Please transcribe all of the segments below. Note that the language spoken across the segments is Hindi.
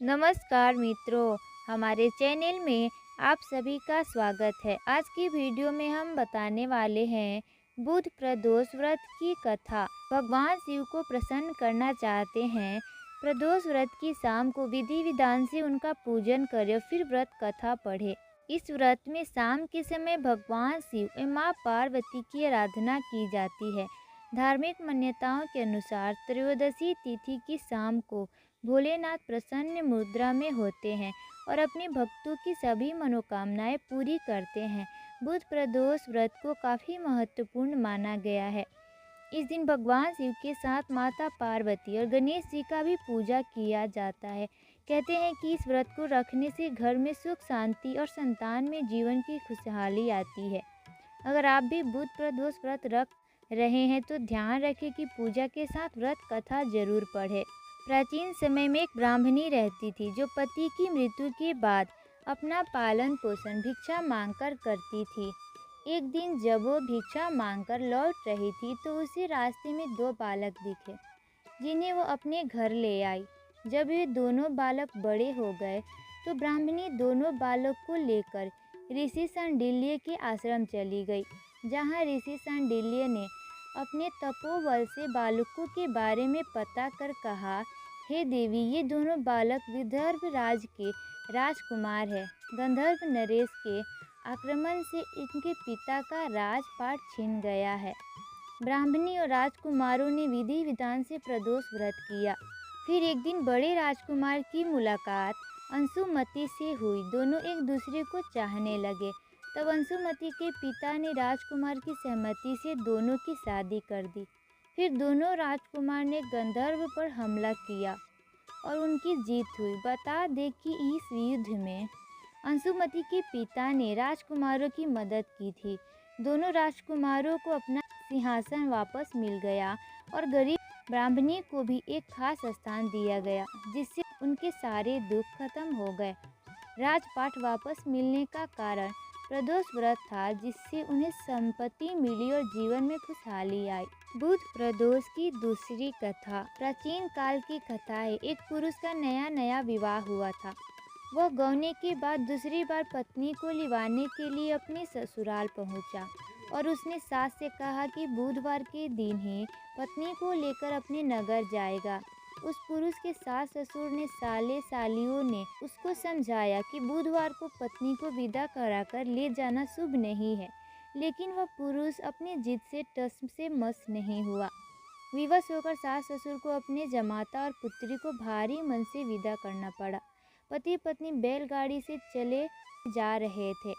नमस्कार मित्रों, हमारे चैनल में आप सभी का स्वागत है। आज की वीडियो में हम बताने वाले हैं बुध प्रदोष व्रत की कथा। भगवान शिव को प्रसन्न करना चाहते हैं। प्रदोष व्रत की शाम को विधि विधान से उनका पूजन करें, फिर व्रत कथा पढ़े। इस व्रत में शाम के समय भगवान शिव एवं माँ पार्वती की आराधना की जाती है। धार्मिक मान्यताओं के अनुसार त्रयोदशी तिथि की शाम को भोलेनाथ प्रसन्न मुद्रा में होते हैं और अपने भक्तों की सभी मनोकामनाएं पूरी करते हैं। बुध प्रदोष व्रत को काफ़ी महत्वपूर्ण माना गया है। इस दिन भगवान शिव के साथ माता पार्वती और गणेश जी का भी पूजा किया जाता है। कहते हैं कि इस व्रत को रखने से घर में सुख शांति और संतान में जीवन की खुशहाली आती है। अगर आप भी बुध प्रदोष व्रत रख रहे हैं तो ध्यान रखें कि पूजा के साथ व्रत कथा जरूर पढ़ें। प्राचीन समय में एक ब्राह्मणी रहती थी जो पति की मृत्यु के बाद अपना पालन पोषण भिक्षा मांगकर करती थी। एक दिन जब वो भिक्षा मांगकर लौट रही थी तो उसे रास्ते में दो बालक दिखे, जिन्हें वो अपने घर ले आई। जब ये दोनों बालक बड़े हो गए तो ब्राह्मणी दोनों बालक को लेकर ऋषि शांडिल्य के आश्रम चली गई, जहाँ ऋषि शांडिल्य ने अपने तपोबल से बालकों के बारे में पता कर कहा, हे देवी, ये दोनों बालक विदर्भ राज के राजकुमार हैं। गंधर्व नरेश के आक्रमण से इनके पिता का राजपाट छिन गया है। ब्राह्मणी और राजकुमारों ने विधि विधान से प्रदोष व्रत किया। फिर एक दिन बड़े राजकुमार की मुलाकात अंशुमति से हुई। दोनों एक दूसरे को चाहने लगे। तब अंशुमति के पिता ने राजकुमार की सहमति से दोनों की शादी कर दी। फिर दोनों राजकुमार ने गंधर्व पर हमला किया और उनकी जीत हुई। बता दें कि इस युद्ध में अंशुमति के पिता ने राजकुमारों की मदद की थी। दोनों राजकुमारों को अपना सिंहासन वापस मिल गया और गरीब ब्राह्मणी को भी एक खास स्थान दिया गया, जिससे उनके सारे दुख खत्म हो गए। राजपाट वापस मिलने का कारण प्रदोष व्रत था, जिससे उन्हें संपत्ति मिली और जीवन में खुशहाली आई। बुध प्रदोष की दूसरी कथा प्राचीन काल की कथा है। एक पुरुष का नया नया विवाह हुआ था। वह गौने के बाद दूसरी बार पत्नी को लिवाने के लिए अपने ससुराल पहुंचा और उसने सास से कहा कि बुधवार के दिन ही पत्नी को लेकर अपने नगर जाएगा। उस पुरुष के सास ससुर ने साले सालियों ने उसको समझाया कि बुधवार को पत्नी को विदा कराकर ले जाना शुभ नहीं है, लेकिन वह पुरुष अपनी जिद से टस से मस नहीं हुआ। विवश होकर सास ससुर को अपने जमाता और पुत्री को भारी मन से विदा करना पड़ा। पति पत्नी बैलगाड़ी से चले जा रहे थे।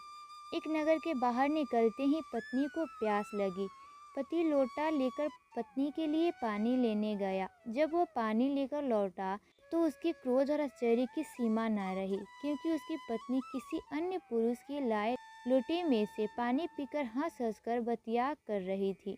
एक नगर के बाहर निकलते ही पत्नी को प्यास लगी। पति लोटा लेकर पत्नी के लिए पानी लेने गया। जब वह पानी लेकर लौटा तो उसके क्रोध और आश्चर्य की सीमा न रही, क्योंकि उसकी पत्नी किसी अन्य पुरुष के लाए लोटे में से पानी पीकर हंस हंस कर बतिया कर रही थी।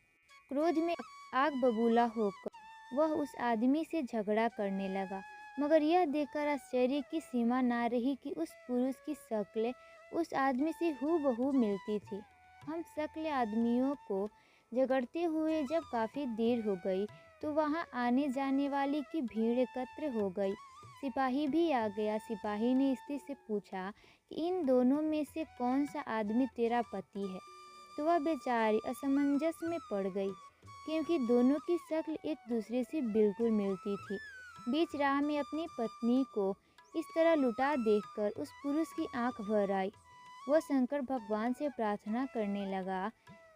क्रोध में आग बबूला होकर वह उस आदमी से झगड़ा करने लगा, मगर यह देखकर आश्चर्य की सीमा न रही कि उस पुरुष की शक्ल उस आदमी से हूबहू मिलती थी। हम शक्ल आदमियों को झगड़ते हुए जब काफ़ी देर हो गई तो वहां आने जाने वाली की भीड़ एकत्र हो गई। सिपाही भी आ गया। सिपाही ने स्त्री से पूछा कि इन दोनों में से कौन सा आदमी तेरा पति है। तो वह बेचारी असमंजस में पड़ गई, क्योंकि दोनों की शक्ल एक दूसरे से बिल्कुल मिलती थी। बीच राह में अपनी पत्नी को इस तरह लुटा देखकर उस पुरुष की आंख भर आई। वह शंकर भगवान से प्रार्थना करने लगा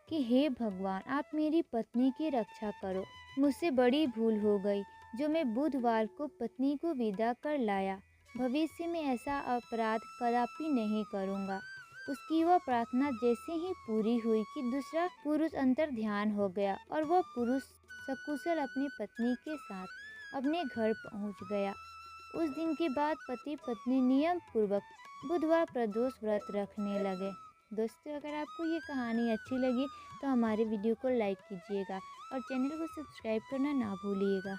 कि हे भगवान, आप मेरी पत्नी की रक्षा करो। मुझसे बड़ी भूल हो गई जो मैं बुधवार को पत्नी को विदा कर लाया। भविष्य में ऐसा अपराध कदापि नहीं करूँगा। उसकी वह प्रार्थना जैसे ही पूरी हुई कि दूसरा पुरुष अंतर ध्यान हो गया और वह पुरुष सकुशल अपनी पत्नी के साथ अपने घर पहुंच गया। उस दिन के बाद पति पत्नी नियम पूर्वक बुधवार प्रदोष व्रत रखने लगे। दोस्तों, अगर आपको ये कहानी अच्छी लगी तो हमारे वीडियो को लाइक कीजिएगा और चैनल को सब्सक्राइब करना ना भूलिएगा।